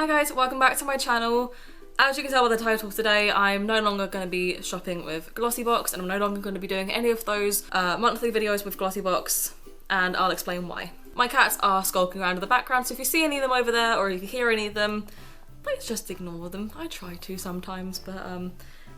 Hi guys, welcome back to my channel. As you can tell by the title today, I'm no longer going to be shopping with Glossybox and I'm no longer going to be doing any of those monthly videos with Glossybox, and I'll explain why. My cats are skulking around in the background, so if you see any of them over there or if you hear any of them, please just ignore them. I try to sometimes, but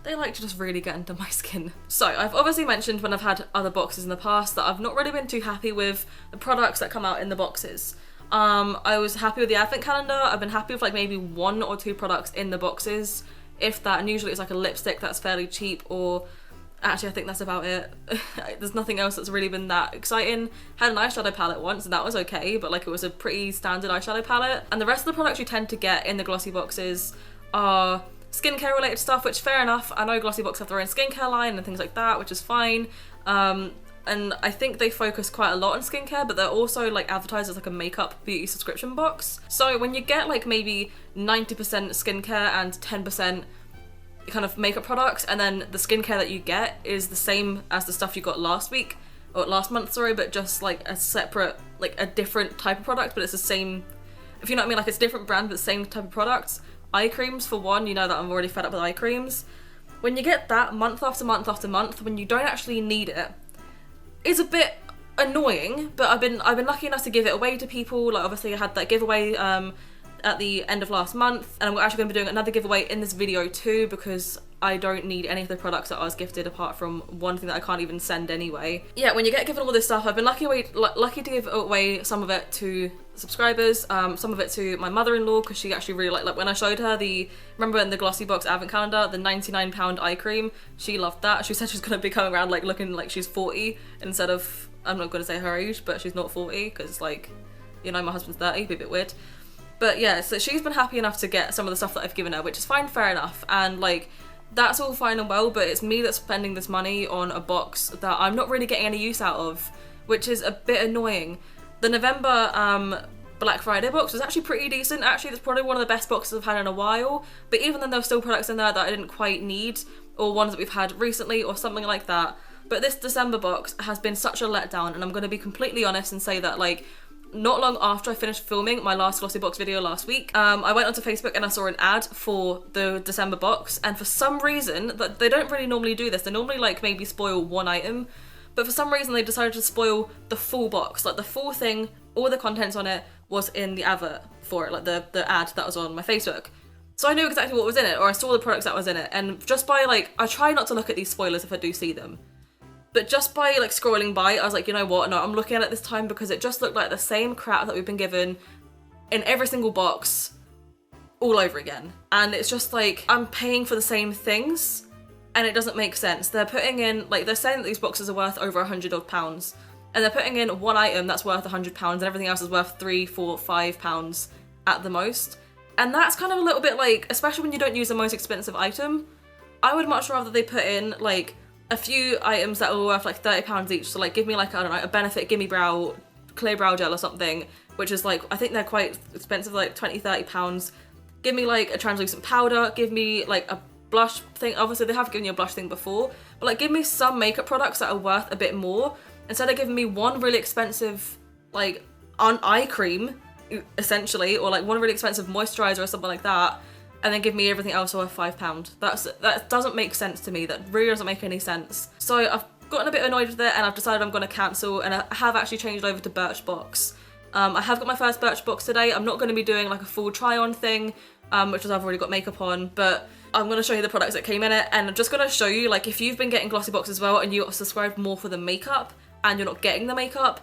they like to just really get under my skin. So I've obviously mentioned when I've had other boxes in the past that I've not really been too happy with the products that come out in the boxes. I was happy with the advent calendar. I've been happy with like maybe 1 or 2 products in the boxes, if that, and usually it's like a lipstick that's fairly cheap, or actually I think that's about it. There's nothing else that's really been that exciting. Had an eyeshadow palette once and that was okay, but like it was a pretty standard eyeshadow palette. And the rest of the products you tend to get in the glossy boxes are skincare related stuff, which fair enough. I know Glossybox have their own skincare line and things like that, which is fine. And I think they focus quite a lot on skincare, but they're also like advertised as like a makeup beauty subscription box. So when you get like maybe 90% skincare and 10% kind of makeup products, and then the skincare that you get is the same as the stuff you got last week, or last month, sorry, but just like a separate, like a different type of product, but it's the same, if you know what I mean, like it's a different brand, but the same type of products. Eye creams for one, you know that I'm already fed up with eye creams. When you get that month after month after month, when you don't actually need it, is a bit annoying, but I've been lucky enough to give it away to people. Like obviously I had that giveaway at the end of last month, and I'm actually going to be doing another giveaway in this video too, because I don't need any of the products that I was gifted apart from one thing that I can't even send anyway. Yeah, when you get given all this stuff, I've been lucky to give away some of it to subscribers, some of it to my mother-in-law, because she actually really like when I showed her remember in the Glossybox advent calendar, the £99 eye cream, she loved that. She said she's going to be coming around like looking like she's 40 instead of, I'm not going to say her age, but she's not 40, because like, you know, my husband's 30, be a bit weird. But yeah, so she's been happy enough to get some of the stuff that I've given her, which is fine, fair enough, and like, that's all fine and well, but it's me that's spending this money on a box that I'm not really getting any use out of, which is a bit annoying. The November Black Friday box was actually pretty decent. Actually, it's probably one of the best boxes I've had in a while, but even then there were still products in there that I didn't quite need, or ones that we've had recently or something like that. But this December box has been such a letdown, and I'm going to be completely honest and say that like, not long after I finished filming my last Glossybox video last week, I went onto Facebook and I saw an ad for the December box, and for some reason, that they don't really normally do this, they normally like maybe spoil one item, but for some reason they decided to spoil the full box, like the full thing, all the contents on it was in the advert for it, like the ad that was on my Facebook. So I knew exactly what was in it, or I saw the products that was in it, and just by like, I try not to look at these spoilers if I do see them. But just by like scrolling by, I was like, you know what, no, I'm looking at it this time, because it just looked like the same crap that we've been given in every single box all over again. And it's just like, I'm paying for the same things and it doesn't make sense. They're putting in, like, they're saying that these boxes are worth over £100, and they're putting in one item that's worth £100 and everything else is worth £3, £4, £5 at the most. And that's kind of a little bit like, especially when you don't use the most expensive item, I would much rather they put in like a few items that were worth like £30 each. So like, give me like, I don't know, a Benefit Gimme Brow clear brow gel or something, which is like, I think they're quite expensive, like £20, £30. Give me like a translucent powder, give me like a blush thing. Obviously they have given you a blush thing before, but like, give me some makeup products that are worth a bit more, instead of giving me one really expensive like eye cream essentially, or like one really expensive moisturizer or something like that, and then give me everything else worth £5. That doesn't make sense to me. That really doesn't make any sense. So I've gotten a bit annoyed with it, and I've decided I'm going to cancel, and I have actually changed over to Birchbox. I have got my first Birchbox today. I'm not going to be doing like a full try-on thing, which is I've already got makeup on, but I'm going to show you the products that came in it, and I'm just going to show you, like, if you've been getting Glossybox as well and you subscribed more for the makeup and you're not getting the makeup,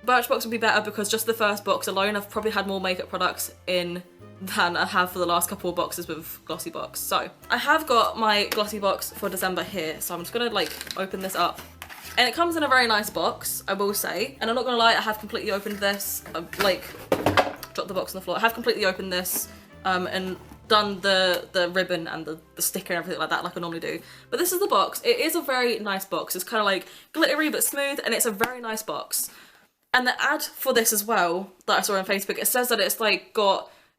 Birchbox would be better, because just the first box alone, I've probably had more makeup products in than I have for the last couple of boxes with Glossybox. So I have got my Glossybox for December here, so I'm just gonna like open this up, and it comes in a very nice box, I will say, and I'm not gonna lie, I have completely opened this. I've like dropped the box on the floor. I have completely opened this and done the ribbon and the sticker and everything like that, like I normally do. But this is the box. It is a very nice box. It's kind of like glittery but smooth, and it's a very nice box. And the ad for this as well that I saw on Facebook, it says that it's like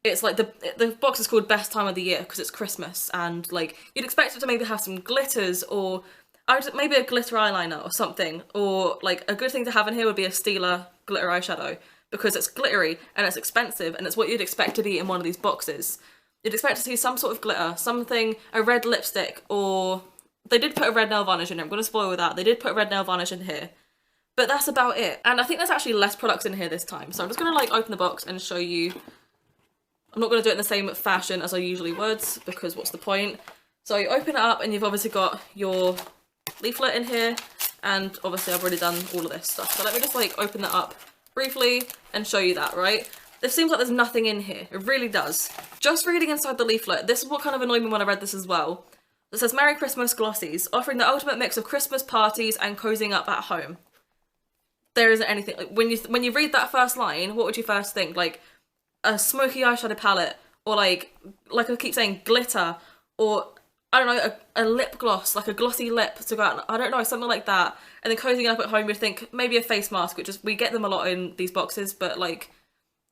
it's like the box is called Best Time of the Year because it's Christmas, and like you'd expect it to maybe have some glitters, or maybe a glitter eyeliner or something, or like a good thing to have in here would be a Stila glitter eyeshadow. because it's glittery and it's expensive and it's what you'd expect to be in one of these boxes. You'd expect to see some sort of glitter, something, a red lipstick, or they did put a red nail varnish in here. I'm going to spoil that. They did put a red nail varnish in here. But that's about it. And I think there's actually less products in here this time. So I'm just going to like open the box and show you. I'm not going to do it in the same fashion as I usually would, because what's the point? So you open it up and you've obviously got your leaflet in here. And obviously I've already done all of this stuff. So let me just like open that up briefly and show you that, right? It seems like there's nothing in here. It really does. Just reading inside the leaflet, this is what kind of annoyed me when I read this as well. It says, Merry Christmas Glossies, offering the ultimate mix of Christmas parties and cozying up at home. There isn't anything, like, when you read that first line, what would you first think? Like, a smoky eyeshadow palette, or like I keep saying, glitter, or, I don't know, a lip gloss, like a glossy lip to go out, I don't know, something like that. And then cozying up at home, you'd think maybe a face mask, which is, we get them a lot in these boxes, but like,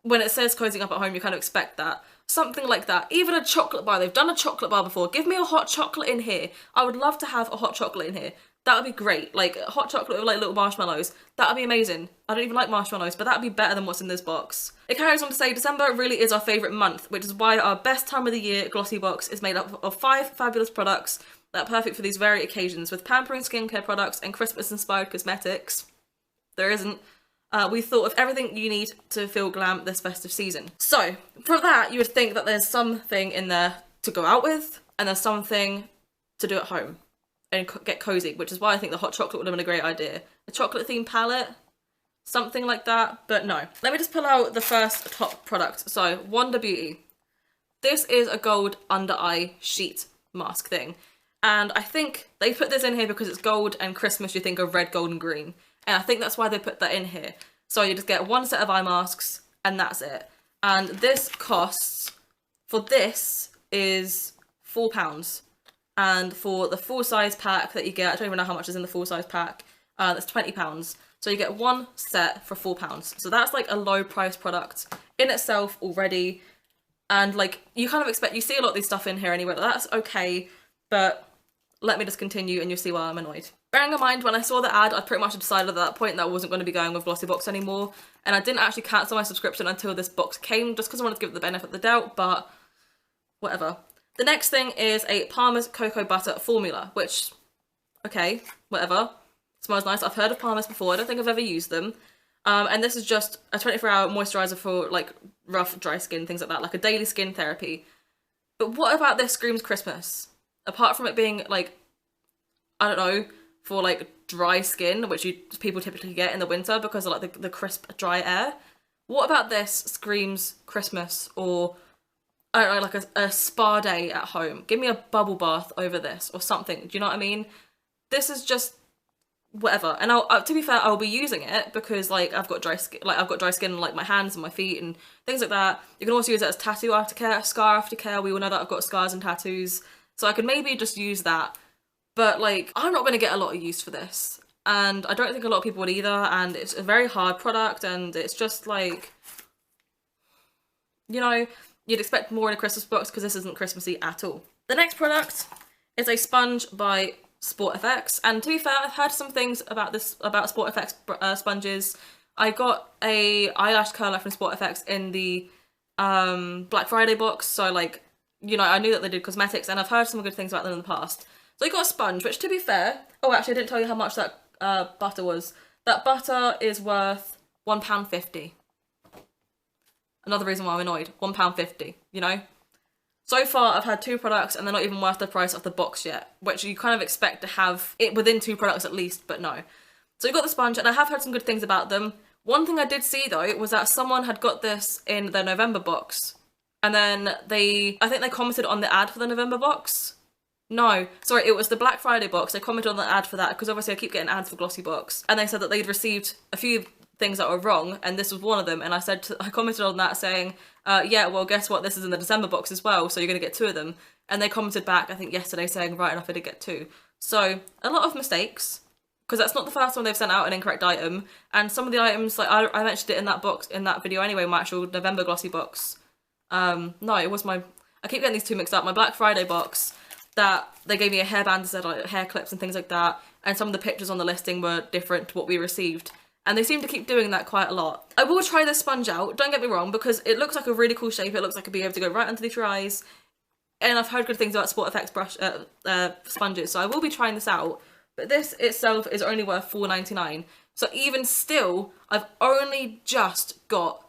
when it says cozying up at home, you kind of expect that. Something like that. Even a chocolate bar. They've done a chocolate bar before. Give me a hot chocolate in here. I would love to have a hot chocolate in here. That would be great. Like, hot chocolate with like little marshmallows. That would be amazing. I don't even like marshmallows, but that would be better than what's in this box. It carries on to say, December really is our favourite month, which is why our best time of the year Glossybox is made up of 5 fabulous products that are perfect for these very occasions, with pampering skincare products and Christmas-inspired cosmetics. There isn't. We thought of everything you need to feel glam this festive season. So, for that, you would think that there's something in there to go out with, and there's something to do at home and get cozy, which is why I think the hot chocolate would have been a great idea. A chocolate-themed palette, something like that, but no. Let me just pull out the first top product. So, Wonder Beauty. This is a gold under-eye sheet mask thing, and I think they put this in here because it's gold and Christmas, you think of red, gold, and green. And I think that's why they put that in here. So you just get one set of eye masks and that's it. And this costs, for this, is £4. And for the full size pack that you get, I don't even know how much is in the full size pack, that's £20. So you get one set for £4. So that's like a low price product in itself already. And like, you kind of expect, you see a lot of these stuff in here anyway, that's okay, but let me just continue and you'll see why I'm annoyed. Bearing in mind, when I saw the ad, I pretty much decided at that point that I wasn't going to be going with Glossybox anymore, and I didn't actually cancel my subscription until this box came, just because I wanted to give it the benefit of the doubt, but whatever. The next thing is a Palmer's Cocoa Butter Formula, which, okay, whatever. Smells nice. I've heard of Palmer's before. I don't think I've ever used them. And this is just a 24-hour moisturiser for, like, rough, dry skin, things like that, like a daily skin therapy. But what about this screams Christmas? Apart from it being, like, I don't know, for like dry skin, which people typically get in the winter because of like the crisp, dry air. What about this screams Christmas, or I don't know, like a spa day at home? Give me a bubble bath over this or something. Do you know what I mean? This is just whatever. And to be fair, I'll be using it because like I've got dry skin on like my hands and my feet and things like that. You can also use it as tattoo aftercare, scar aftercare. We all know that I've got scars and tattoos, so I could maybe just use that. But, like, I'm not going to get a lot of use for this. And I don't think a lot of people would either. And it's a very hard product. And it's just, like, you know, you'd expect more in a Christmas box because this isn't Christmassy at all. The next product is a sponge by Sport FX. And to be fair, I've heard some things about Sport FX sponges. I got a eyelash curler from Sport FX in the Black Friday box. So, like, you know, I knew that they did cosmetics. And I've heard some good things about them in the past. So you got a sponge, which to be fair, oh actually I didn't tell you how much that butter was. That butter is worth £1.50. Another reason why I'm annoyed, £1.50, you know? So far I've had 2 products and they're not even worth the price of the box yet, which you kind of expect to have it within 2 products at least, but no. So you got the sponge, and I have heard some good things about them. One thing I did see though was that someone had got this in their November box, and then I think they commented on the ad for the November box. No, sorry, it was the Black Friday box. They commented on the ad for that because obviously I keep getting ads for Glossybox, and they said that they'd received a few things that were wrong, and this was one of them. And I commented on that saying, yeah, well, guess what? This is in the December box as well, so you're gonna get 2 of them. And they commented back, I think yesterday, saying, right enough, I did get 2. So a lot of mistakes, because that's not the first time they've sent out an incorrect item. And some of the items, like I mentioned it in that box, in that video anyway, my actual November Glossybox. No, it was I keep getting these 2 mixed up. My Black Friday box, that they gave me a hairband instead, like hair clips and things like that, and some of the pictures on the listing were different to what we received. And they seem to keep doing that quite a lot. I will try this sponge out, don't get me wrong, because it looks like a really cool shape. It looks like it'd be able to go right underneath your eyes. And I've heard good things about Sport Effects brush sponges, so I will be trying this out. But this itself is only worth $4.99. So even still, I've only just got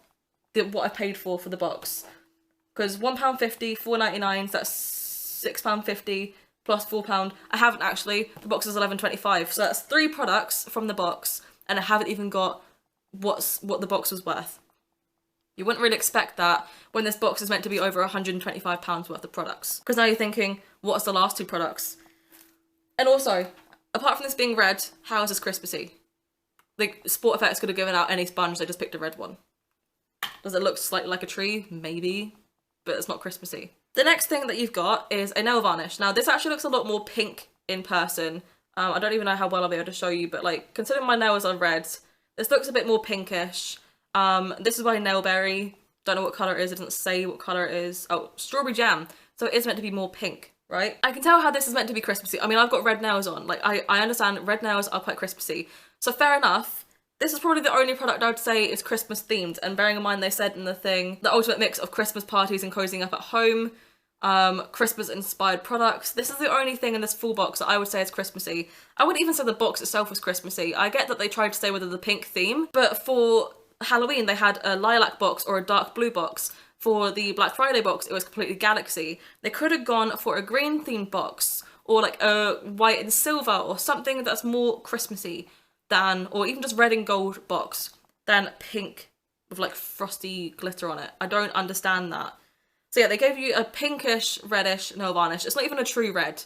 what I paid for the box. Because £1.50, $4.99, so that's £6.50 plus £4. I haven't actually. The box is $11.25, so that's 3 products from the box. And I haven't even got what the box was worth. You wouldn't really expect that when this box is meant to be over £125 worth of products. Because now you're thinking, what's the last 2 products? And also, apart from this being red, how is this Christmassy? Like, Sport Effects could have given out any sponge, they just picked a red one. Does it look slightly like a tree? Maybe. But it's not Christmassy. The next thing that you've got is a nail varnish. Now, this actually looks a lot more pink in person. I don't even know how well I'll be able to show you, but like, considering my nails are red, this looks a bit more pinkish. This is by Nailberry. Don't know what colour it is, it doesn't say what colour it is. Oh, strawberry jam. So it is meant to be more pink, right? I can tell how this is meant to be Christmassy. I mean, I've got red nails on. Like, I understand red nails are quite Christmassy. So fair enough. This is probably the only product I would say is Christmas themed. And bearing in mind they said in the thing, the ultimate mix of Christmas parties and cozying up at home. Christmas inspired products. This is the only thing in this full box that I would say is Christmassy. I wouldn't even say the box itself was Christmassy. I get that they tried to stay within the pink theme, but for Halloween they had a lilac box or a dark blue box. For the Black Friday box it was completely galaxy. They could have gone for a green themed box or like a white and silver or something that's more Christmassy than, or even just red and gold box than pink with like frosty glitter on it. I don't understand that. So yeah, they gave you a pinkish, reddish nail varnish. It's not even a true red.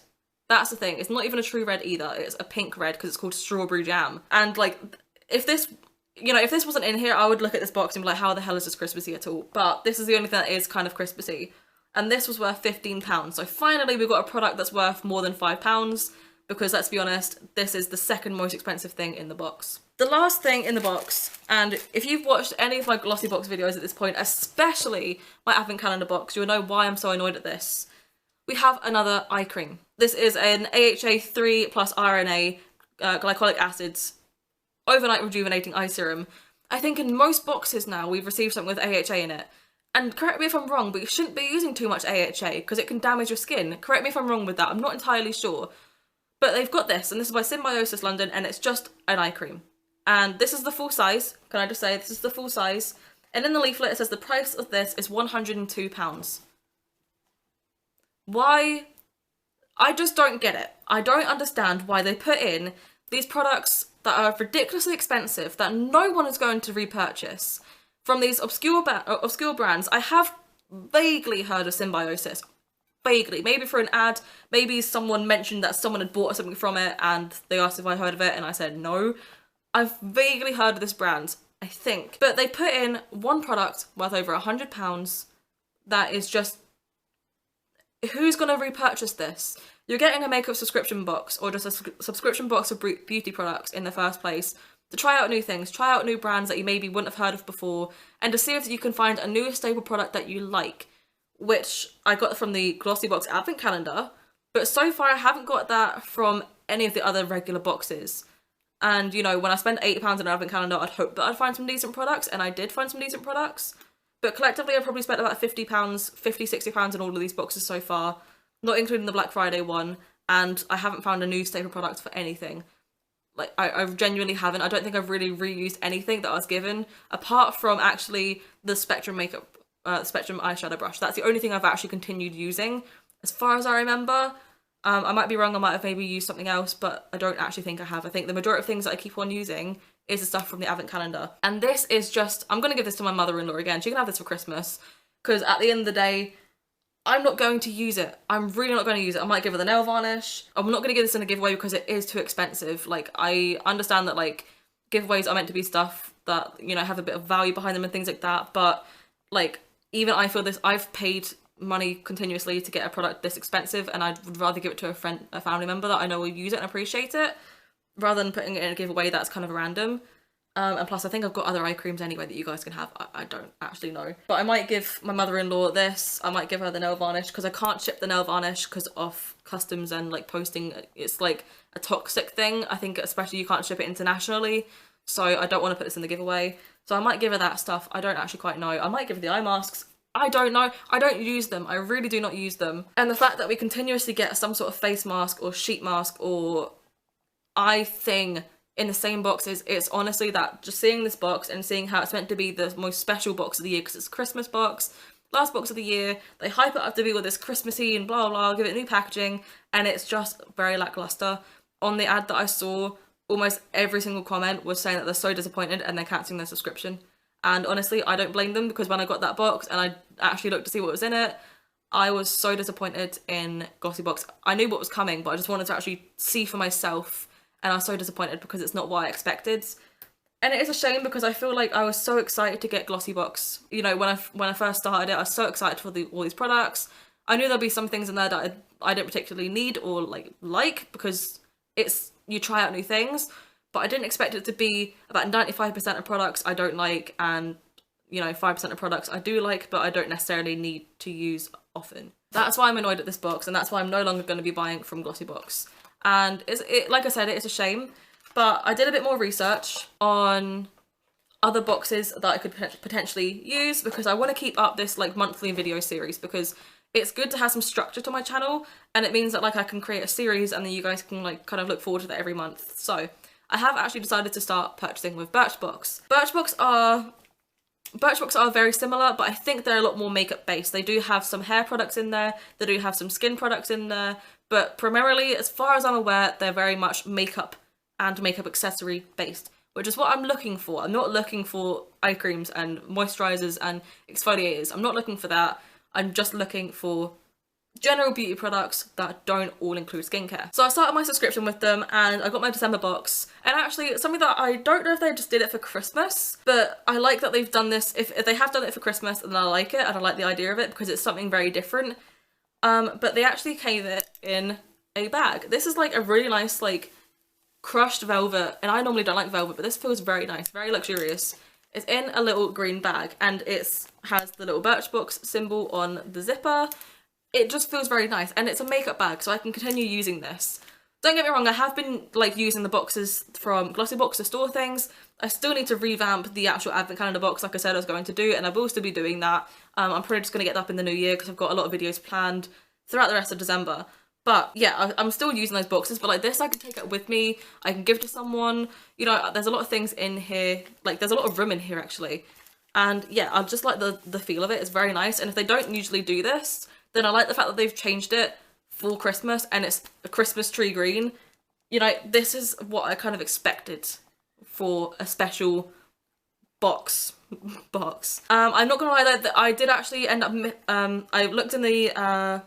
That's the thing. It's not even a true red either. It's a pink red because it's called strawberry jam. And like, if this, you know, if this wasn't in here, I would look at this box and be like, how the hell is this Christmassy at all? But this is the only thing that is kind of Christmassy. And this was worth £15. So finally we've got a product that's worth more than £5 because let's be honest, this is the second most expensive thing in the box. The last thing in the box, and if you've watched any of my Glossybox videos at this point, especially my advent calendar box, you'll know why I'm so annoyed at this. We have another eye cream. This is an AHA 3 plus RNA glycolic acids overnight rejuvenating eye serum. I think in most boxes now we've received something with AHA in it. And correct me if I'm wrong, but you shouldn't be using too much AHA because it can damage your skin. Correct me if I'm wrong with that, I'm not entirely sure. But they've got this, and this is by Symbiosis London, and it's just an eye cream. And this is the full size. Can I just say, this is the full size. And in the leaflet it says the price of this is £102. Why? I just don't get it. I don't understand why they put in these products that are ridiculously expensive, that no one is going to repurchase, from these obscure brands. I have vaguely heard of Symbiosis. Vaguely. Maybe for an ad, maybe someone mentioned that someone had bought something from it and they asked if I heard of it and I said no. I've vaguely heard of this brand, I think. But they put in one product worth over £100 that is just... Who's going to repurchase this? You're getting a makeup subscription box or just a subscription box of beauty products in the first place to try out new things, try out new brands that you maybe wouldn't have heard of before, and to see if you can find a new staple product that you like, which I got from the Glossybox advent calendar, but so far I haven't got that from any of the other regular boxes. And, you know, when I spent £8 on an advent calendar, I'd hoped that I'd find some decent products, and I did find some decent products. But collectively, I probably spent about £50, £60 on all of these boxes so far, not including the Black Friday one, and I haven't found a new staple product for anything. Like, I genuinely haven't. I don't think I've really reused anything that I was given, apart from actually the Spectrum makeup, Spectrum eyeshadow brush. That's the only thing I've actually continued using, as far as I remember. I might be wrong, I might have maybe used something else, but I don't actually think I have. I think the majority of things that I keep on using is the stuff from the advent calendar. And this is just, I'm going to give this to my mother-in-law again. She can have this for Christmas, because at the end of the day, I'm not going to use it. I'm really not going to use it. I might give her the nail varnish. I'm not going to give this in a giveaway because it is too expensive. Like, I understand that, like, giveaways are meant to be stuff that, you know, have a bit of value behind them and things like that, but, like, even I feel this, I've paid money continuously to get a product this expensive, and I'd rather give it to a friend, a family member that I know will use it and appreciate it, rather than putting it in a giveaway that's kind of random. And plus I think I've got other eye creams anyway that you guys can have. I don't actually know. But I might give my mother-in-law this. I might give her the nail varnish because I can't ship the nail varnish because of customs and like posting. It's like a toxic thing. I think especially you can't ship it internationally. so I don't want to put this in the giveaway. So I might give her that stuff. I don't actually quite know. I might give her the eye masks. I don't know. I don't use them. I really do not use them. And the fact that we continuously get some sort of face mask or sheet mask or eye thing in the same boxes, it's honestly that just seeing this box and seeing how it's meant to be the most special box of the year because it's a Christmas box, last box of the year, they hype it up to be all this Christmassy and blah blah, give it new packaging, and it's just very lackluster. On the ad that I saw, almost every single comment was saying that they're so disappointed and they're cancelling their subscription. And honestly, I don't blame them, because when I got that box and I actually looked to see what was in it, I was so disappointed in Glossybox. I knew what was coming, but I just wanted to actually see for myself, and I was so disappointed because it's not what I expected. And it is a shame because I feel like I was so excited to get Glossybox. You know, when I first started it, I was so excited for all these products. I knew there'd be some things in there that I didn't particularly need or like because you try out new things, but I didn't expect it to be about 95% of products I don't like and, you know, 5% of products I do like, but I don't necessarily need to use often. That's why I'm annoyed at this box, and that's why I'm no longer going to be buying from Glossybox. And like I said, it is a shame, but I did a bit more research on other boxes that I could potentially use, because I want to keep up this like monthly video series, because it's good to have some structure to my channel, and it means that like I can create a series and then you guys can like kind of look forward to that every month. So I have actually decided to start purchasing with Birchbox. Birchbox are very similar, but I think they're a lot more makeup based. They do have some hair products in there, they do have some skin products in there, but primarily, as far as I'm aware, they're very much makeup and makeup accessory based, which is what I'm looking for. I'm not looking for eye creams and moisturizers and exfoliators. I'm not looking for that. I'm just looking for general beauty products that don't all include skincare. So I started my subscription with them and I got my December box. And actually, it's something that I don't know if they just did it for Christmas, but I like that they've done this. If they have done it for Christmas, then I like it and I like the idea of it because it's something very different. But they actually came it in a bag. This is like a really nice like crushed velvet, and I normally don't like velvet, but this feels very nice, very luxurious. It's in a little green bag and it has the little Birchbox symbol on the zipper. It just feels very nice, and it's a makeup bag, so I can continue using this. Don't get me wrong, I have been like using the boxes from Glossybox to store things. I still need to revamp the actual advent calendar box like I said I was going to do, and I will still be doing that. I'm probably just going to get that up in the new year because I've got a lot of videos planned throughout the rest of December. But yeah, I'm still using those boxes, but like this I can take it with me, I can give to someone. You know, there's a lot of things in here, like there's a lot of room in here actually. And yeah, I just like the feel of it, it's very nice. And if they don't usually do this, then I like the fact that they've changed it for Christmas and it's a Christmas tree green. You know, this is what I kind of expected for a special box. I'm not gonna lie though, that I did actually end up, I looked in the,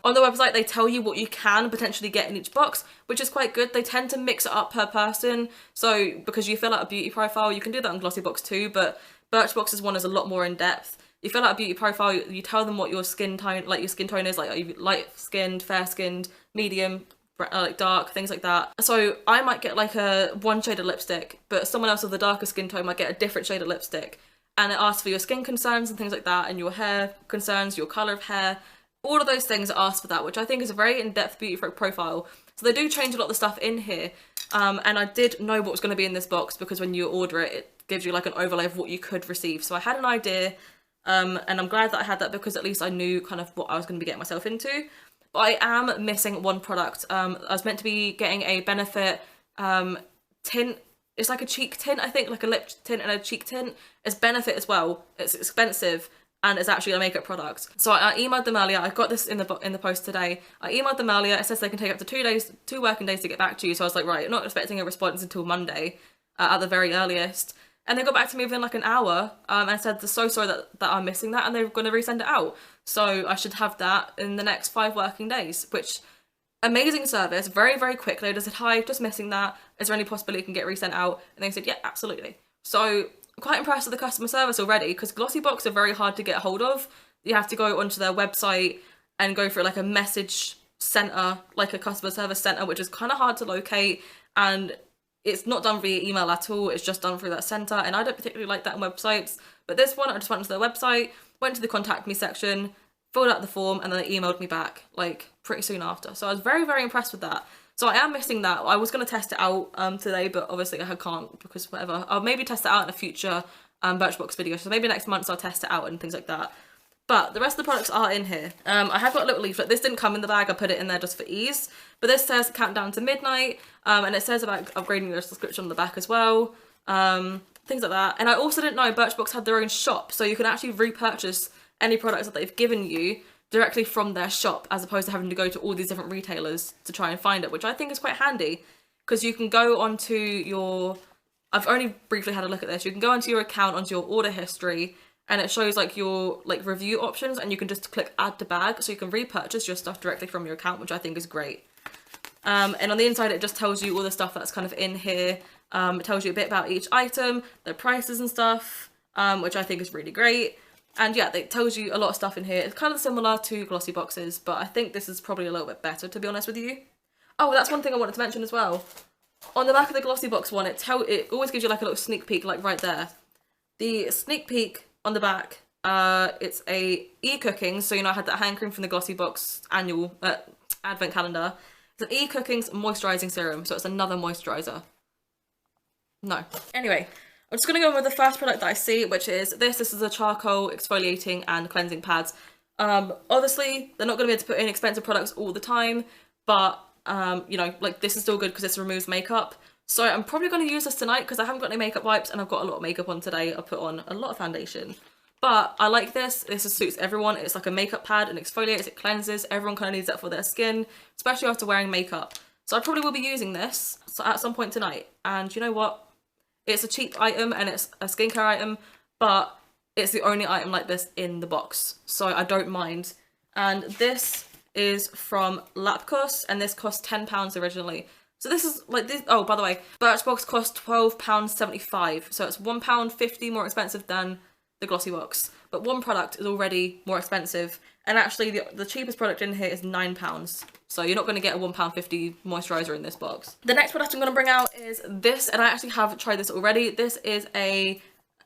on the website, they tell you what you can potentially get in each box, which is quite good. They tend to mix it up per person, so because you fill out a beauty profile, you can do that on Glossybox too, but Birchbox's one is a lot more in depth. You fill out a beauty profile, you tell them what your skin tone, like your skin tone is, like are you light skinned, fair skinned, medium, like dark, things like that. So I might get like a one shade of lipstick, but someone else with a darker skin tone might get a different shade of lipstick. And it asks for your skin concerns and things like that, and your hair concerns, your colour of hair. All of those things are asked for that, which I think is a very in-depth beauty profile. So they do change a lot of the stuff in here. And I did know what was going to be in this box because when you order it, it gives you like an overlay of what you could receive. So I had an idea, and I'm glad that I had that because at least I knew kind of what I was going to be getting myself into. But I am missing one product. I was meant to be getting a Benefit tint. It's like a cheek tint, I think, like a lip tint and a cheek tint. It's Benefit as well. It's expensive and it's actually a makeup product. So I emailed them earlier. I got this in the post today. I emailed them earlier. It says they can take up to 2 working days to get back to you. So I was like, right, I'm not expecting a response until Monday at the very earliest. And they got back to me within like an hour and said they're so sorry that I'm missing that and they're going to resend it out. So I should have that in the next 5 working days, which amazing service, very, very quickly. I just said, hi, just missing that. Is there any possibility it can get resent out? And they said, yeah, absolutely. So I'm quite impressed with the customer service already because Glossybox are very hard to get hold of. You have to go onto their website and go through like a message center, like a customer service center, which is kind of hard to locate. And it's not done via email at all. It's just done through that center. And I don't particularly like that on websites. But this one, I just went to their website, went to the contact me section, filled out the form, and then they emailed me back like pretty soon after. So I was very, very impressed with that. So I am missing that. I was going to test it out today, but obviously I can't because whatever. I'll maybe test it out in a future Birchbox video. So maybe next month I'll test it out and things like that. But the rest of the products are in here. I have got a little leaflet. This didn't come in the bag. I put it in there just for ease. But this says countdown to midnight. And it says about upgrading your subscription on the back as well. Things like that. And I also didn't know Birchbox had their own shop. So you can actually repurchase any products that they've given you directly from their shop, as opposed to having to go to all these different retailers to try and find it, which I think is quite handy, because you can go onto your, I've only briefly had a look at this, you can go onto your account, onto your order history, and it shows like your like review options, and you can just click add to bag, so you can repurchase your stuff directly from your account, which I think is great. And on the inside it just tells you all the stuff that's kind of in here. It tells you a bit about each item, their prices and stuff, which I think is really great. And yeah, it tells you a lot of stuff in here. It's kind of similar to Glossyboxes, but I think this is probably a little bit better, to be honest with you. Oh, that's one thing I wanted to mention as well. On the back of the Glossybox one, it always gives you like a little sneak peek, like right there. The sneak peek on the back, it's a e-cooking, so you know I had that hand cream from the Glossybox annual advent calendar. It's an e-cooking's moisturising serum, so it's another moisturiser. No. Anyway. I'm just going to go with the first product that I see, which is this. This is a charcoal exfoliating and cleansing pads. Obviously, they're not going to be able to put in expensive products all the time, but, you know, like this is still good because this removes makeup. So I'm probably going to use this tonight because I haven't got any makeup wipes and I've got a lot of makeup on today. I put on a lot of foundation. But I like this. This suits everyone. It's like a makeup pad and exfoliates, it cleanses. Everyone kind of needs that for their skin, especially after wearing makeup. So I probably will be using this at some point tonight. And you know what? It's a cheap item and it's a skincare item, but it's the only item like this in the box, so I don't mind. And this is from Lapcos, and this cost £10 originally. So this is like this. Oh, by the way, Birchbox cost £12.75, so it's £1.50 more expensive than the Glossybox. But one product is already more expensive, and actually the cheapest product in here is £9. So you're not going to get a £1.50 moisturiser in this box. The next product I'm going to bring out is this, and I actually have tried this already. This is a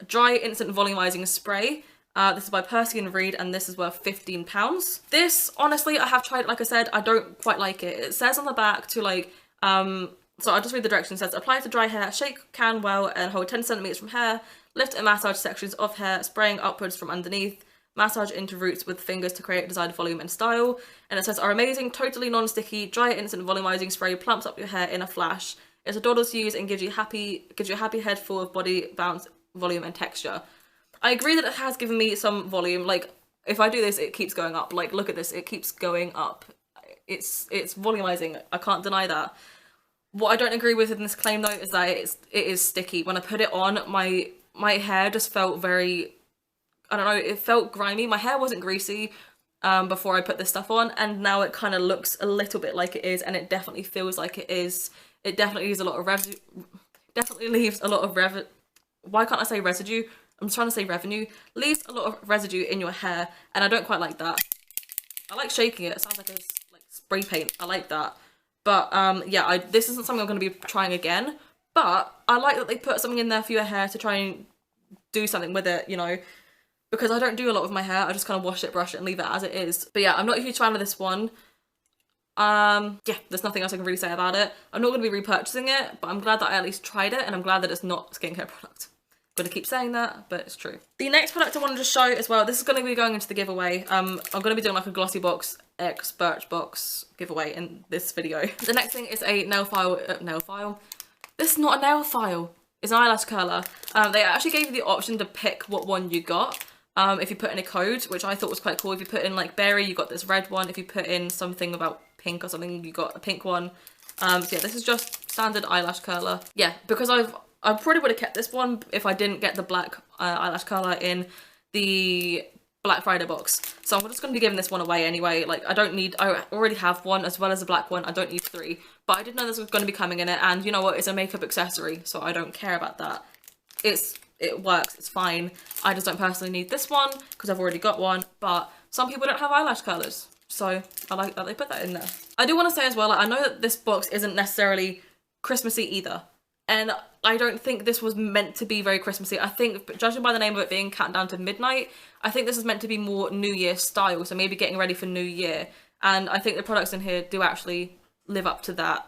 dry instant volumizing spray. This is by Percy and Reed, and this is worth £15. This, honestly, I have tried it. Like I said, I don't quite like it. It says on the back to like, so I'll just read the directions. It says, apply to dry hair, shake can well, and hold 10 centimeters from hair. Lift and massage sections of hair, spraying upwards from underneath. Massage into roots with fingers to create desired volume and style. And it says, our amazing, totally non-sticky, dry instant volumizing spray plumps up your hair in a flash. It's a doddle to use and gives you a happy head full of body bounce, volume and texture. I agree that it has given me some volume. Like, if I do this, it keeps going up. Like, look at this, it keeps going up. It's volumizing, I can't deny that. What I don't agree with in this claim though is that it is sticky. When I put it on, my hair just felt very, I don't know, it felt grimy. My hair wasn't greasy before I put this stuff on, and now it kind of looks a little bit like it is, and it definitely feels like it is. It definitely leaves a lot of residue. Why can't I say residue? I'm trying to say revenue. Leaves a lot of residue in your hair, and I don't quite like that. I like shaking it. It sounds like a spray paint. I like that. But yeah, this isn't something I'm going to be trying again. But I like that they put something in there for your hair to try and do something with it, you know, because I don't do a lot with my hair. I just kind of wash it, brush it, and leave it as it is. But yeah, I'm not a huge fan of this one. Yeah, there's nothing else I can really say about it. I'm not going to be repurchasing it, but I'm glad that I at least tried it, and I'm glad that it's not a skincare product. I'm going to keep saying that, but it's true. The next product I wanted to show as well, this is going to be going into the giveaway. I'm going to be doing like a Glossybox X Birchbox giveaway in this video. The next thing is a nail file. This is not a nail file. It's an eyelash curler. They actually gave you the option to pick what one you got. If you put in a code, which I thought was quite cool. If you put in like berry, you got this red one. If you put in something about pink or something, you got a pink one. So yeah, this is just standard eyelash curler. Yeah, because I probably would have kept this one if I didn't get the black eyelash curler in the Black Friday box. So I'm just going to be giving this one away anyway. Like, I already have one as well as a black one. I don't need 3. But I did know this was going to be coming in it, and you know what? It's a makeup accessory, so I don't care about that. It works, it's fine. I just don't personally need this one because I've already got one, but some people don't have eyelash curlers, so I like that they put that in there. I do want to say as well, like, I know that this box isn't necessarily Christmassy either, and I don't think this was meant to be very Christmassy. I think, judging by the name of it being Countdown to Midnight, I think this is meant to be more New Year style, so maybe getting ready for New Year. And I think the products in here do actually live up to that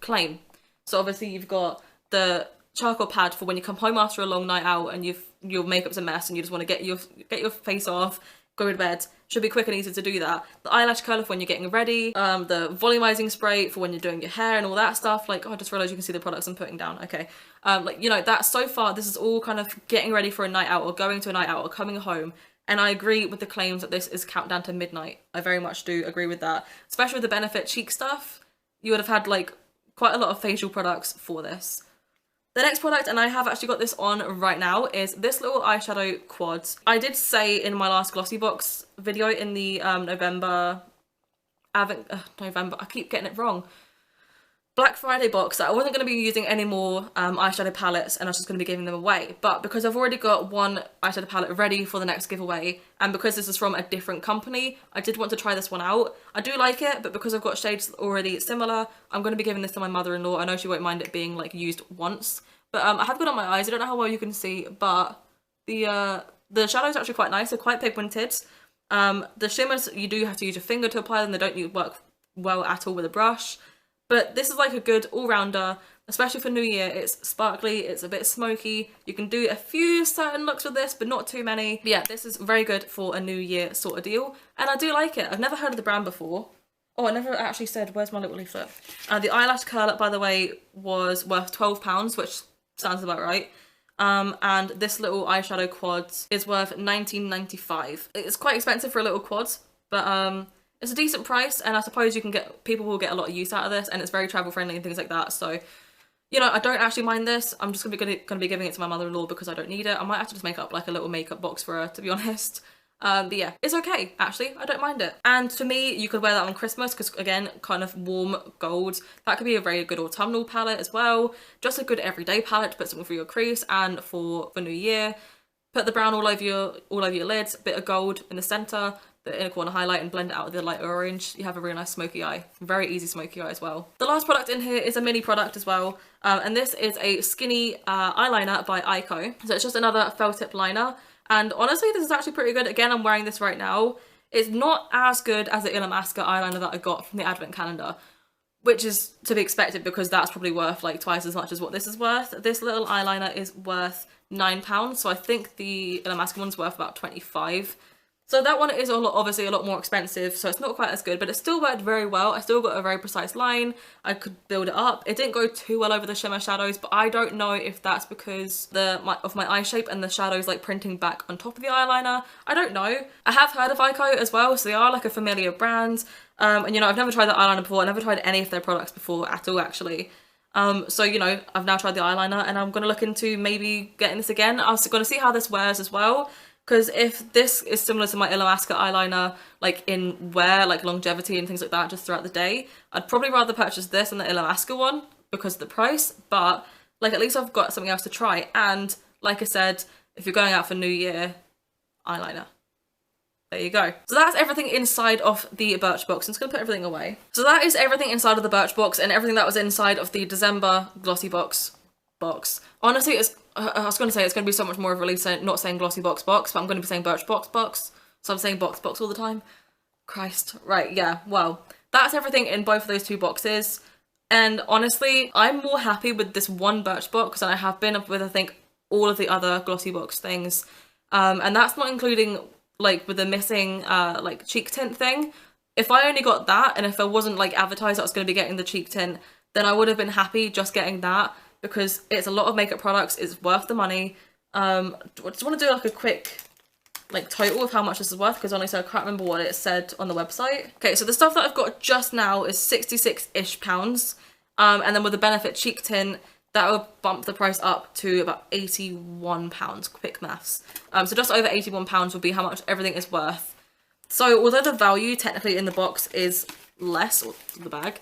claim. So obviously you've got the charcoal pad for when you come home after a long night out and your makeup's a mess and you just want to get your face off, go to bed. Should be quick and easy to do that. The eyelash curler for when you're getting ready, the volumizing spray for when you're doing your hair and all that stuff. Like, oh, I just realized you can see the products I'm putting down. Okay. Like, you know, that so far, this is all kind of getting ready for a night out or going to a night out or coming home. And I agree with the claims that this is countdown to midnight. I very much do agree with that. Especially with the Benefit cheek stuff. You would have had like quite a lot of facial products for this. The next product, and I have actually got this on right now, is this little eyeshadow quads. I did say in my last Glossybox video in the November, I keep getting it wrong, Black Friday box, that I wasn't going to be using any more eyeshadow palettes and I was just going to be giving them away. But because I've already got one eyeshadow palette ready for the next giveaway, and because this is from a different company, I did want to try this one out. I do like it, but because I've got shades already similar, I'm going to be giving this to my mother-in-law. I know she won't mind it being like used once. But I have got it on my eyes. I don't know how well you can see, but the shadows are actually quite nice. They're quite pigmented. The shimmers, you do have to use your finger to apply them. They don't work well at all with a brush. But this is like a good all-rounder, especially for New Year. It's sparkly, it's a bit smoky. You can do a few certain looks with this, but not too many. But yeah, this is very good for a New Year sort of deal. And I do like it. I've never heard of the brand before. Oh, I never actually said, where's my little leaflet? The eyelash curler, by the way, was worth £12, which sounds about right. And this little eyeshadow quads is worth £19.95. It's quite expensive for a little quad, but it's a decent price, and I suppose people will get a lot of use out of this, and it's very travel friendly and things like that. So, you know, I don't actually mind this. I'm just gonna be giving it to my mother-in-law because I don't need it. I might have to just make up like a little makeup box for her, to be honest. But yeah, it's okay, actually. I don't mind it. And to me, you could wear that on Christmas because, again, kind of warm gold. That could be a very good autumnal palette as well. Just a good everyday palette to put something for your crease and for New Year. Put the brown all over your lids, a bit of gold in the centre, the inner corner highlight, and blend it out with the light orange. You have a really nice smoky eye. Very easy smoky eye as well. The last product in here is a mini product as well. And this is a skinny eyeliner by Ico. So it's just another felt tip liner. And honestly, this is actually pretty good. Again, I'm wearing this right now. It's not as good as the Illamasqua eyeliner that I got from the advent calendar, which is to be expected because that's probably worth like twice as much as what this is worth. This little eyeliner is worth £9, so I think the Illamasqua one's worth about 25. So that one is obviously a lot more expensive, so it's not quite as good, but it still worked very well. I still got a very precise line. I could build it up. It didn't go too well over the shimmer shadows, but I don't know if that's because of my eye shape and the shadows like printing back on top of the eyeliner. I don't know. I have heard of Ico as well, so they are like a familiar brand. And you know, I've never tried the eyeliner before. I've never tried any of their products before at all, actually. So, you know, I've now tried the eyeliner and I'm going to look into maybe getting this again. I was going to see how this wears as well. Because if this is similar to my Illamasqua eyeliner, like in wear, like longevity and things like that, just throughout the day, I'd probably rather purchase this than the Illamasqua one because of the price. But like, at least I've got something else to try. And like I said, if you're going out for New Year, eyeliner. There you go. So that's everything inside of the Birchbox. I'm just gonna put everything away. So that is everything inside of the Birchbox and everything that was inside of the December Glossybox box. Honestly, I was going to say it's going to be so much more of a release, not saying Glossybox box, but I'm going to be saying Birchbox box. So I'm saying box all the time. Christ. Right, yeah, well, that's everything in both of those two boxes. And honestly, I'm more happy with this one Birchbox than I have been with, I think, all of the other Glossybox things. And that's not including, like, with the missing, like, cheek tint thing. If I only got that, and if I wasn't, like, advertised that I was going to be getting the cheek tint, then I would have been happy just getting that. Because it's a lot of makeup products, it's worth the money. I just want to do like a quick like total of how much this is worth because honestly I can't remember what it said on the website. Okay, so the stuff that I've got just now is 66-ish pounds. And then with the Benefit cheek tint, that would bump the price up to about £81, quick maths. So just over £81 would be how much everything is worth. So although the value technically in the box is less, or the bag,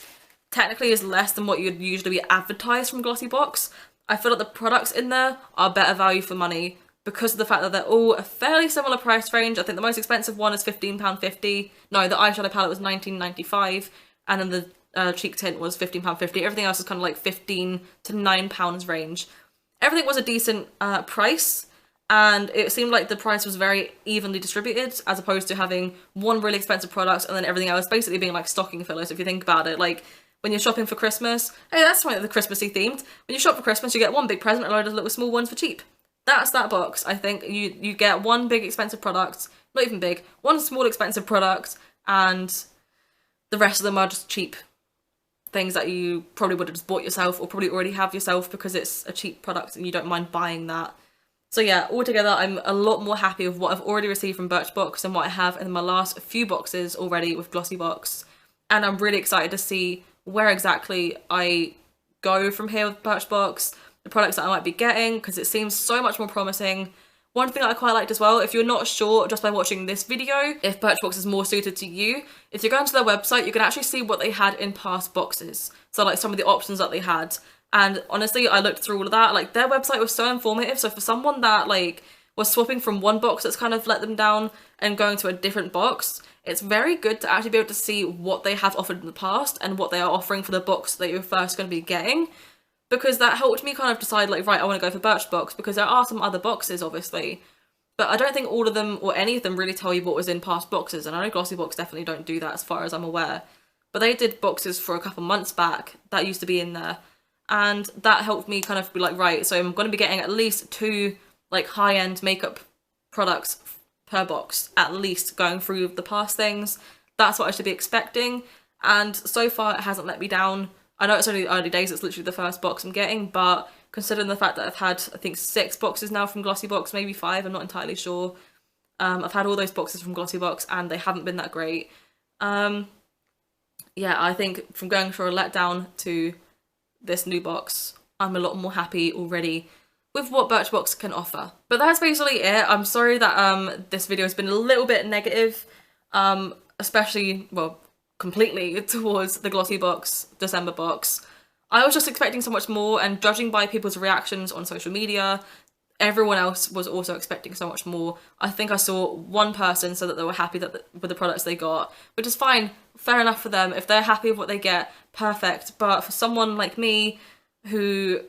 technically is less than what you'd usually be advertised from Glossybox, I feel like the products in there are better value for money because of the fact that they're all a fairly similar price range. I think the most expensive one is £15.50. No, the eyeshadow palette was £19.95, and then the cheek tint was £15.50. Everything else is kind of like £15 to £9 range. Everything was a decent price, and it seemed like the price was very evenly distributed as opposed to having one really expensive product and then everything else basically being like stocking fillers, if you think about it. Like, when you're shopping for Christmas. Hey, that's something that's Christmassy themed. When you shop for Christmas, you get one big present and a load of little small ones for cheap. That's that box. I think you get one big expensive product, not even big, one small expensive product, and the rest of them are just cheap things that you probably would have just bought yourself or probably already have yourself because it's a cheap product and you don't mind buying that. So yeah, altogether I'm a lot more happy with what I've already received from Birchbox than what I have in my last few boxes already with Glossybox. And I'm really excited to see where exactly I go from here with Birchbox, the products that I might be getting, because it seems so much more promising. One thing that I quite liked as well, if you're not sure just by watching this video if Birchbox is more suited to you, if you go onto their website, you can actually see what they had in past boxes. So like some of the options that they had. And honestly, I looked through all of that. Like their website was so informative. So for someone that like was swapping from one box that's kind of let them down and going to a different box, it's very good to actually be able to see what they have offered in the past and what they are offering for the box that you're first going to be getting. Because that helped me kind of decide, like, right, I want to go for Birchbox, because there are some other boxes, obviously. But I don't think all of them, or any of them, really tell you what was in past boxes, and I know Glossybox definitely don't do that as far as I'm aware. But they did boxes for a couple months back that used to be in there, and that helped me kind of be like, right, so I'm going to be getting at least 2, like, high-end makeup products per box, at least, going through the past things. That's what I should be expecting, and so far it hasn't let me down. I know it's only early days, it's literally the first box I'm getting, but considering the fact that I've had, I think, 6 boxes now from Glossybox, maybe 5, I'm not entirely sure. I've had all those boxes from Glossybox and they haven't been that great. Yeah, I think from going for a letdown to this new box, I'm a lot more happy already with what Birchbox can offer. But that's basically it. I'm sorry that this video has been a little bit negative, especially, well, completely towards the Glossybox December box. I was just expecting so much more, and judging by people's reactions on social media, everyone else was also expecting so much more. I think I saw one person say that they were happy with the products they got, which is fine, fair enough for them. If they're happy with what they get, perfect. But for someone like me who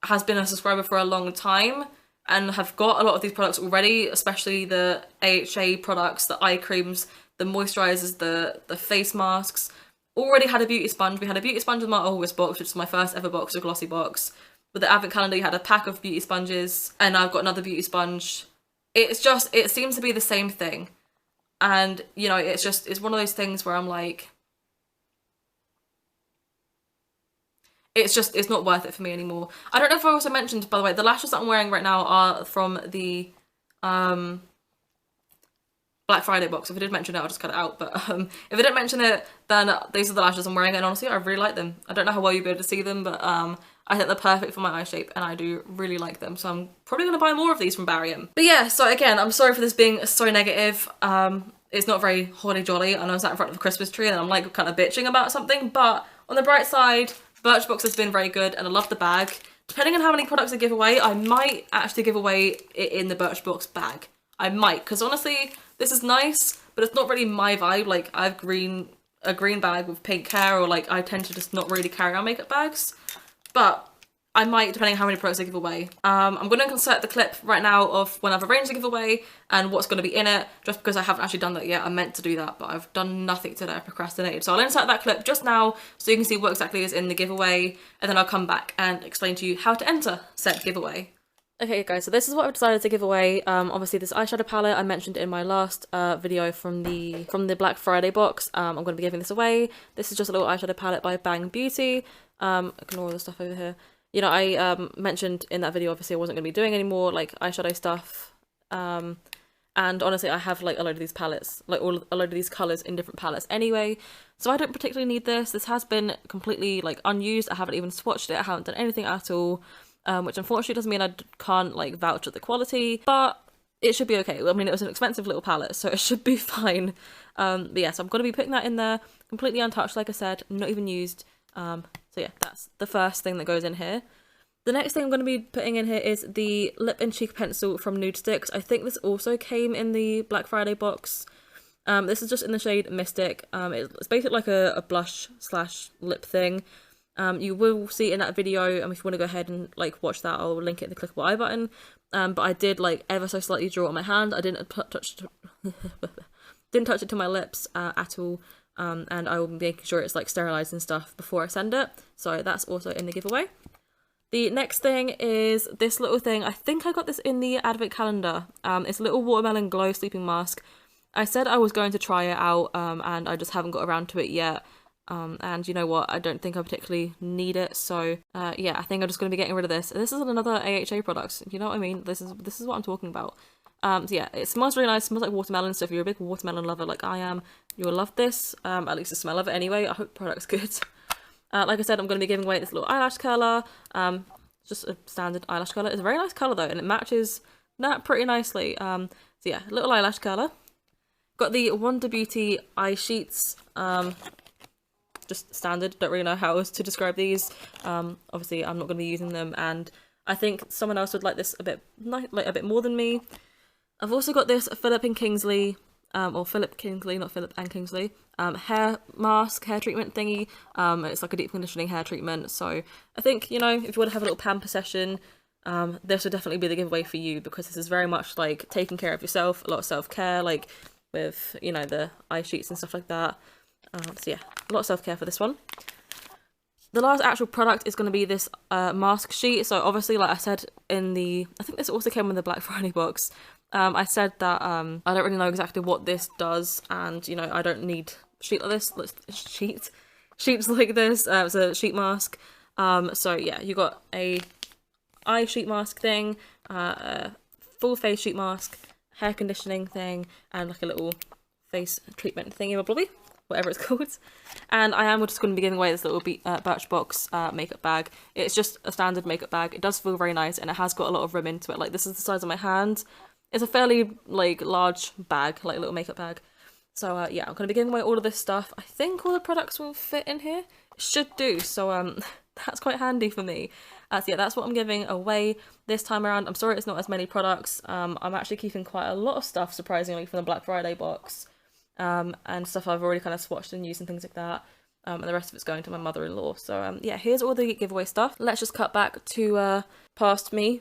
has been a subscriber for a long time and have got a lot of these products already, especially the AHA products, the eye creams, the moisturisers, the face masks. Already had a beauty sponge. We had a beauty sponge with my August box, which is my first ever box of Glossybox. With the advent calendar, you had a pack of beauty sponges, and I've got another beauty sponge. It's just, it seems to be the same thing. And, you know, it's one of those things where I'm like, it's not worth it for me anymore. I don't know if I also mentioned, by the way, the lashes that I'm wearing right now are from the, Black Friday box. If I did mention it, I'll just cut it out. But if I didn't mention it, then these are the lashes I'm wearing, and honestly, I really like them. I don't know how well you'll be able to see them, but I think they're perfect for my eye shape, and I do really like them. So I'm probably going to buy more of these from Barium. But yeah, so again, I'm sorry for this being so negative. It's not very holly jolly. I know I sat in front of a Christmas tree and I'm like kind of bitching about something, but on the bright side, Birchbox has been very good, and I love the bag. Depending on how many products I give away, I might actually give away it in the Birchbox bag. I might, because honestly, this is nice, but it's not really my vibe. Like, I have a green bag with pink hair, or like, I tend to just not really carry around makeup bags. But I might, depending on how many products I give away. I'm going to insert the clip right now of when I've arranged the giveaway and what's going to be in it, just because I haven't actually done that yet. I meant to do that, but I've done nothing today. I procrastinated. So I'll insert that clip just now so you can see what exactly is in the giveaway, and then I'll come back and explain to you how to enter said giveaway. Okay guys, so this is what I've decided to give away. Obviously this eyeshadow palette I mentioned in my last video from the Black Friday box. I'm going to be giving this away. This is just a little eyeshadow palette by Bang Beauty. Ignore all the stuff over here. You know, I mentioned in that video, obviously I wasn't going to be doing any more like eyeshadow stuff. And honestly, I have like a load of these palettes, like a load of these colours in different palettes anyway. So I don't particularly need this. This has been completely like unused. I haven't even swatched it. I haven't done anything at all. Which unfortunately doesn't mean I can't like vouch at the quality, but it should be okay. I mean, it was an expensive little palette, so it should be fine. But yeah, so I'm going to be putting that in there, completely untouched, like I said, not even used. So yeah, that's the first thing that goes in here. The next thing I'm going to be putting in here is the lip and cheek pencil from Nude Sticks. I think this also came in the Black Friday box. This is just in the shade Mystic. It's basically like a blush slash lip thing. You will see it in that video, and if you want to go ahead and like watch that, I'll link it in the clickable I button. But I did like ever so slightly draw it on my hand. I didn't touch it to my lips at all, and I will be making sure it's like sterilized and stuff before I send it. So that's also in the giveaway. The next thing is this little thing. I think I got this in the advent calendar. It's a little watermelon glow sleeping mask. I said I was going to try it out, and I just haven't got around to it yet. And you know what? I don't think I particularly need it. So yeah, I think I'm just going to be getting rid of this. This is another AHA product. You know what I mean? This is what I'm talking about. So yeah, it smells really nice. It smells like watermelon. So if you're a big watermelon lover like I am, you'll love this. At least the smell of it anyway. I hope the product's good. Like I said, I'm going to be giving away this little eyelash curler. Just a standard eyelash curler. It's a very nice colour though, and it matches that pretty nicely. So yeah, little eyelash curler. Got the Wonder Beauty eye sheets. Just standard. Don't really know how else to describe these. Obviously, I'm not going to be using them, and I think someone else would like this a bit more than me. I've also got this Philip and Kingsley, or Philip Kingsley, not Philip and Kingsley, hair mask, hair treatment thingy. It's like a deep conditioning hair treatment. So I think, you know, if you want to have a little pamper session, this would definitely be the giveaway for you, because this is very much like taking care of yourself, a lot of self-care, like with, you know, the eye sheets and stuff like that. So yeah, a lot of self-care for this one. The last actual product is going to be this mask sheet. So obviously, like I said in the, I think this also came in the Black Friday box. I said that I don't really know exactly what this does, and you know, I don't need sheet like this. Sheets like this. It's a sheet mask. So yeah, you got a eye sheet mask thing, a full face sheet mask, hair conditioning thing, and like a little face treatment thingy, probably, whatever it's called. And I am just going to be giving away this little Birchbox makeup bag. It's just a standard makeup bag. It does feel very nice, and it has got a lot of room into it. Like, this is the size of my hand. It's a fairly like large bag, like a little makeup bag. So yeah, I'm going to be giving away all of this stuff. I think all the products will fit in here. It should do. So that's quite handy for me. So yeah, that's what I'm giving away this time around. I'm sorry it's not as many products. I'm actually keeping quite a lot of stuff, surprisingly, from the Black Friday box. And stuff I've already kind of swatched and used and things like that. And the rest of it's going to my mother-in-law. So yeah, here's all the giveaway stuff. Let's just cut back to past me,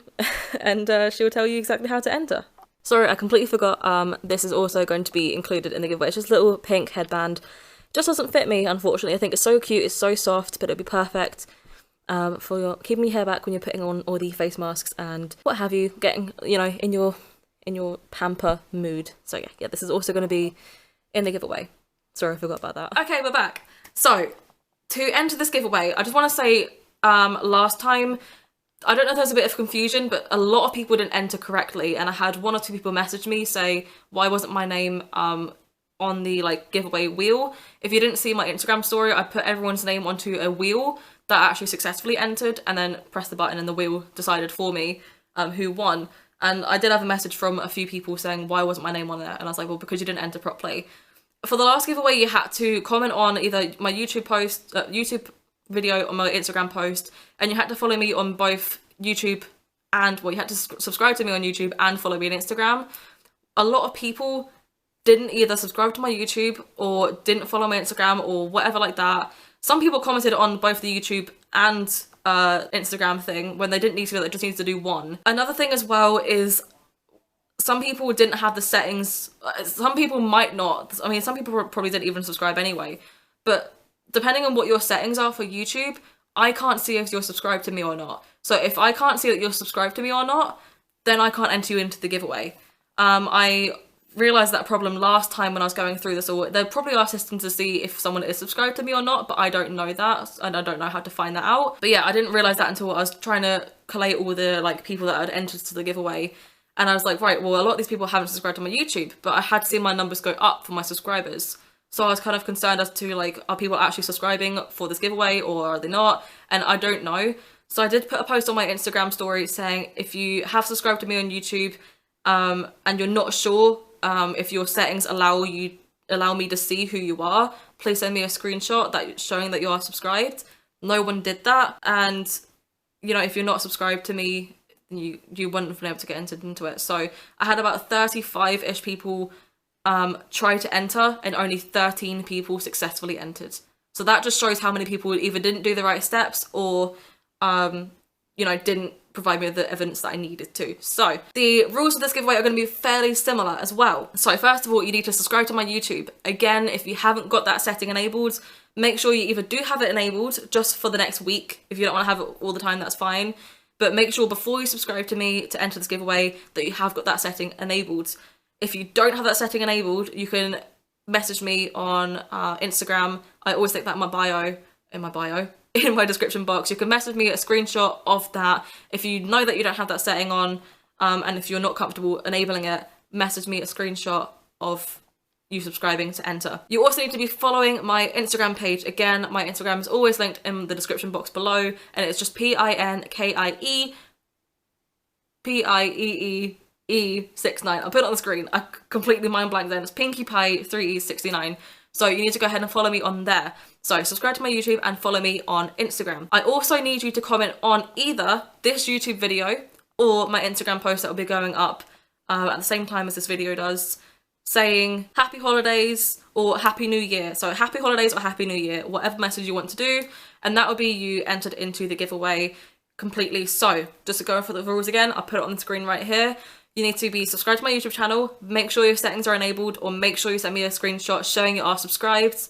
and she will tell you exactly how to enter. Sorry, I completely forgot. This is also going to be included in the giveaway. It's just a little pink headband. Just doesn't fit me, unfortunately. I think it's so cute, it's so soft, but it'd be perfect for your keeping your hair back when you're putting on all the face masks and what have you, getting, you know, in your pamper mood. So yeah, this is also going to be in the giveaway. Sorry, I forgot about that. Okay, we're back. So to enter this giveaway, I just want to say last time, I don't know if there's a bit of confusion, but a lot of people didn't enter correctly, and I had 1 or 2 people message me say why wasn't my name on the like giveaway wheel. If you didn't see my Instagram story, I put everyone's name onto a wheel that actually successfully entered, and then pressed the button and the wheel decided for me who won. And I did have a message from a few people saying why wasn't my name on there, and I was like, well, because you didn't enter properly. For the last giveaway, you had to comment on either my YouTube post, YouTube video, or my Instagram post, and you had to follow me on both YouTube and, well, you had to subscribe to me on YouTube and follow me on Instagram. A lot of people didn't either subscribe to my YouTube or didn't follow my Instagram or whatever like that. Some people commented on both the YouTube and Instagram thing when they didn't need to, they just needed to do one. Another thing as well is some people didn't have the settings. Some people might not. I mean, some people probably didn't even subscribe anyway. But depending on what your settings are for YouTube, I can't see if you're subscribed to me or not. So if I can't see that you're subscribed to me or not, then I can't enter you into the giveaway. I realised that problem last time when I was going through this. Or there probably are systems to see if someone is subscribed to me or not, but I don't know that, and I don't know how to find that out. But yeah, I didn't realise that until I was trying to collate all the like people that had entered to the giveaway. And I was like, right, well, a lot of these people haven't subscribed to my YouTube, but I had seen my numbers go up for my subscribers. So I was kind of concerned as to, like, are people actually subscribing for this giveaway or are they not? And I don't know. So I did put a post on my Instagram story saying, if you have subscribed to me on YouTube and you're not sure if your settings allow me to see who you are, please send me a screenshot that showing that you are subscribed. No one did that. And, you know, if you're not subscribed to me, you wouldn't have been able to get entered into it. So I had about 35-ish people try to enter, and only 13 people successfully entered. So that just shows how many people either didn't do the right steps or you know, didn't provide me with the evidence that I needed to. So the rules of this giveaway are going to be fairly similar as well. So first of all, you need to subscribe to my YouTube. Again, if you haven't got that setting enabled, make sure you either do have it enabled just for the next week. If you don't want to have it all the time, that's fine. But make sure before you subscribe to me to enter this giveaway that you have got that setting enabled. If you don't have that setting enabled, you can message me on Instagram. I always stick that in my description box. You can message me a screenshot of that. If you know that you don't have that setting on, and if you're not comfortable enabling it, message me a screenshot of you subscribing to enter. You also need to be following my Instagram page. Again, my Instagram is always linked in the description box below, and it's just PINKIEE69. I'll put it on the screen. I completely mind blanked then. It's Pinkie Pie 3E69. So you need to go ahead and follow me on there. So subscribe to my YouTube and follow me on Instagram. I also need you to comment on either this YouTube video or my Instagram post that will be going up at the same time as this video does, saying happy holidays or happy new year. So happy holidays or happy new year, whatever message you want to do, and that will be you entered into the giveaway completely. So just to go for the rules again, I'll put it on the screen right here. You need to be subscribed to my YouTube channel, make sure your settings are enabled, or make sure you send me a screenshot showing you are subscribed.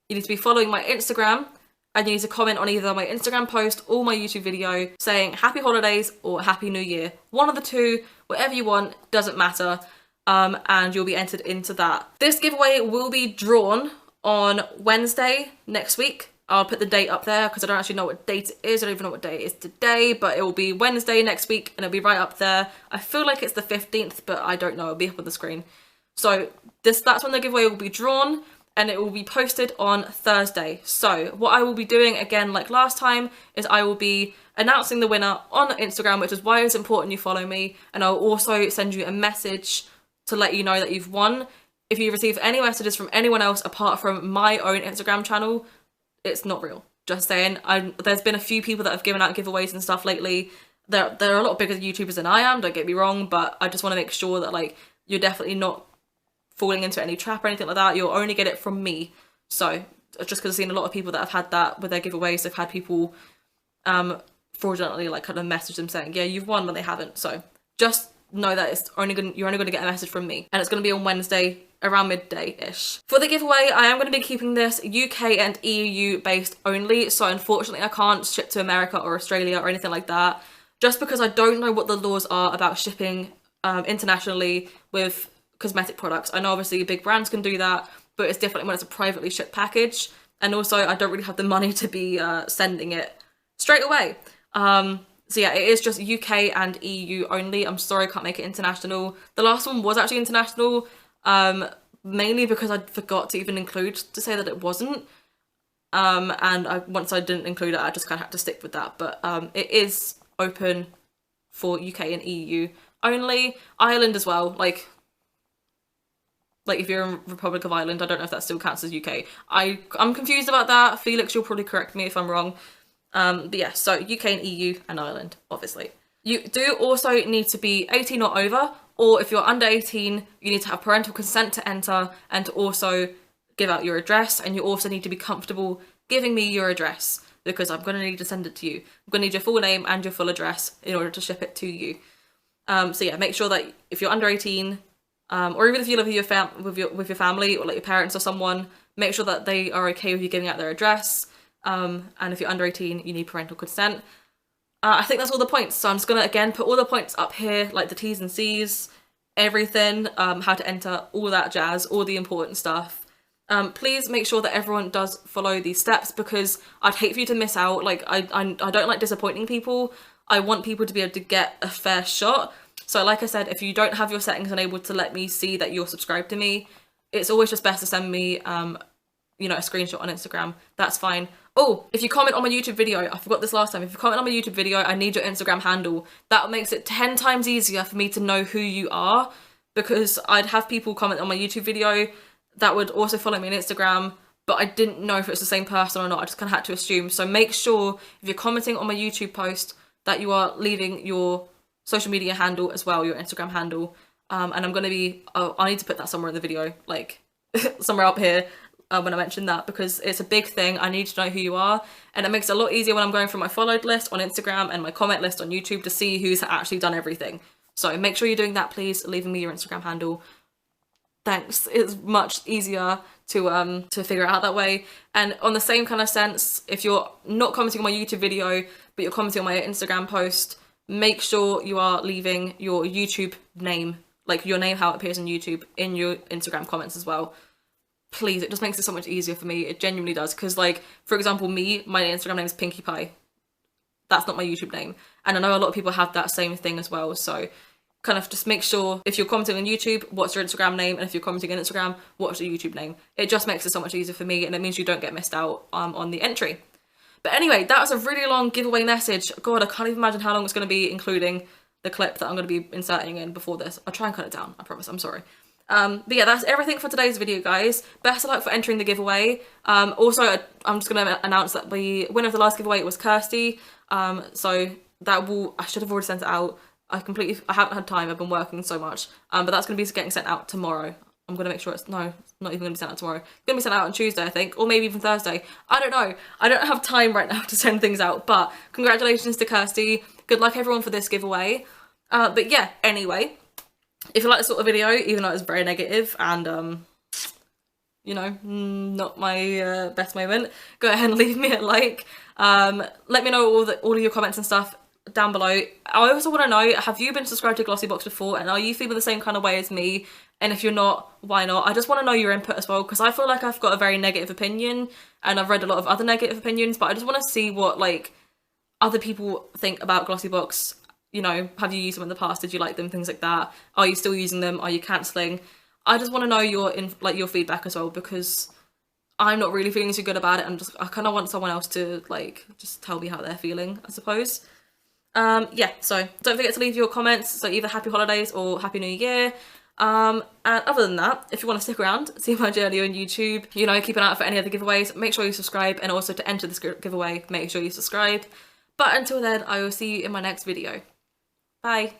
You need to be following my Instagram, and you need to comment on either my Instagram post or my YouTube video saying happy holidays or happy new year. One of the two, whatever you want, doesn't matter, and you'll be entered into that. This giveaway will be drawn on Wednesday next week. I'll put the date up there because I don't actually know what date it is. I don't even know what day it is today, but it will be Wednesday next week and it'll be right up there. I feel like it's the 15th, but I don't know. It'll be up on the screen. So that's when the giveaway will be drawn, and it will be posted on Thursday. So what I will be doing again, like last time, is I will be announcing the winner on Instagram, which is why it's important you follow me. And I'll also send you a message to let you know that you've won. If you receive any messages from anyone else apart from my own Instagram channel, it's not real. Just saying. There's been a few people that have given out giveaways and stuff lately. There are a lot bigger YouTubers than I am, don't get me wrong, but I just want to make sure that like you're definitely not falling into any trap or anything like that. You'll only get it from me. So just because I've seen a lot of people that have had that with their giveaways, they've had people fraudulently like kind of message them saying, yeah, you've won, when they haven't. So just know that you're only going to get a message from me, and it's going to be on Wednesday around midday-ish. For the giveaway, I am going to be keeping this UK and EU based only, so unfortunately I can't ship to America or Australia or anything like that, just because I don't know what the laws are about shipping internationally with cosmetic products. I know obviously big brands can do that, but it's different when it's a privately shipped package, and also I don't really have the money to be sending it straight away. So yeah, it is just UK and EU only. I'm sorry I can't make it international. The last one was actually international, mainly because I forgot to even include to say that it wasn't. And once I didn't include it, I just kind of had to stick with that. But it is open for UK and EU only. Ireland as well. Like if you're in Republic of Ireland, I don't know if that still counts as UK. I'm confused about that. Felix, you'll probably correct me if I'm wrong. But yeah, so UK and EU and Ireland, obviously. You do also need to be 18 or over, or if you're under 18, you need to have parental consent to enter and to also give out your address, and you also need to be comfortable giving me your address because I'm going to need to send it to you. I'm going to need your full name and your full address in order to ship it to you. So yeah, make sure that if you're under 18, or even if you live with your family or like your parents or someone, make sure that they are okay with you giving out their address. And if you're under 18, you need parental consent. I think that's all the points, so I'm just gonna again put all the points up here, like the T's and C's, everything, how to enter, all that jazz, all the important stuff. Please make sure that everyone does follow these steps, because I'd hate for you to miss out. Like I don't like disappointing people. I want people to be able to get a fair shot. So like I said, if you don't have your settings enabled to let me see that you're subscribed to me, it's always just best to send me you know, a screenshot on Instagram. That's fine. Oh, if you comment on my YouTube video, I forgot this last time, if you comment on my YouTube video, I need your Instagram handle. That makes it 10 times easier for me to know who you are, because I'd have people comment on my YouTube video that would also follow me on Instagram, but I didn't know if it was the same person or not. I just kind of had to assume. So make sure if you're commenting on my YouTube post that you are leaving your social media handle as well, your Instagram handle. And I'm going to be, I need to put that somewhere in the video, like somewhere up here. when I mentioned that, because it's a big thing. I need to know who you are, and it makes it a lot easier when I'm going through my followed list on Instagram and my comment list on YouTube to see who's actually done everything. So make sure you're doing that, please, leaving me your Instagram handle. Thanks. It's much easier to figure it out that way. And on the same kind of sense, if you're not commenting on my YouTube video but you're commenting on my Instagram post, make sure you are leaving your YouTube name, like your name how it appears on YouTube, in your Instagram comments as well. Please, it just makes it so much easier for me. It genuinely does. Because, like, for example, my Instagram name is Pinkie Pie. That's not my YouTube name. And I know a lot of people have that same thing as well. So kind of just make sure, if you're commenting on YouTube, what's your Instagram name? And if you're commenting on Instagram, what's your YouTube name? It just makes it so much easier for me, and it means you don't get missed out on the entry. But anyway, that was a really long giveaway message. God, I can't even imagine how long it's going to be, including the clip that I'm going to be inserting in before this. I'll try and cut it down, I promise, I'm sorry. But yeah, that's everything for today's video, guys. Best of luck for entering the giveaway. Also, I'm just going to announce that the winner of the last giveaway was Kirsty. So I should have already sent it out. I haven't had time, I've been working so much. But that's going to be getting sent out tomorrow. I'm going to make sure it's not even going to be sent out tomorrow. It's going to be sent out on Tuesday, I think, or maybe even Thursday. I don't know. I don't have time right now to send things out, but congratulations to Kirsty. Good luck everyone for this giveaway. But yeah, anyway, if you like this sort of video, even though it's very negative and, you know, not my best moment, go ahead and leave me a like. Let me know all of your comments and stuff down below. I also want to know, have you been subscribed to Glossybox before, and are you feeling the same kind of way as me? And if you're not, why not? I just want to know your input as well, because I feel like I've got a very negative opinion, and I've read a lot of other negative opinions, but I just want to see what, like, other people think about Glossybox. You know, have you used them in the past? Did you like them? Things like that. Are you still using them? Are you cancelling? I just want to know your feedback as well, because I'm not really feeling too good about it, and I kind of want someone else to, like, just tell me how they're feeling, I suppose. Yeah, so don't forget to leave your comments, so either happy holidays or happy new year. And other than that, if you want to stick around, see my journey on YouTube, you know, keep an eye out for any other giveaways, make sure you subscribe, and also to enter this giveaway, make sure you subscribe. But until then, I will see you in my next video. Bye.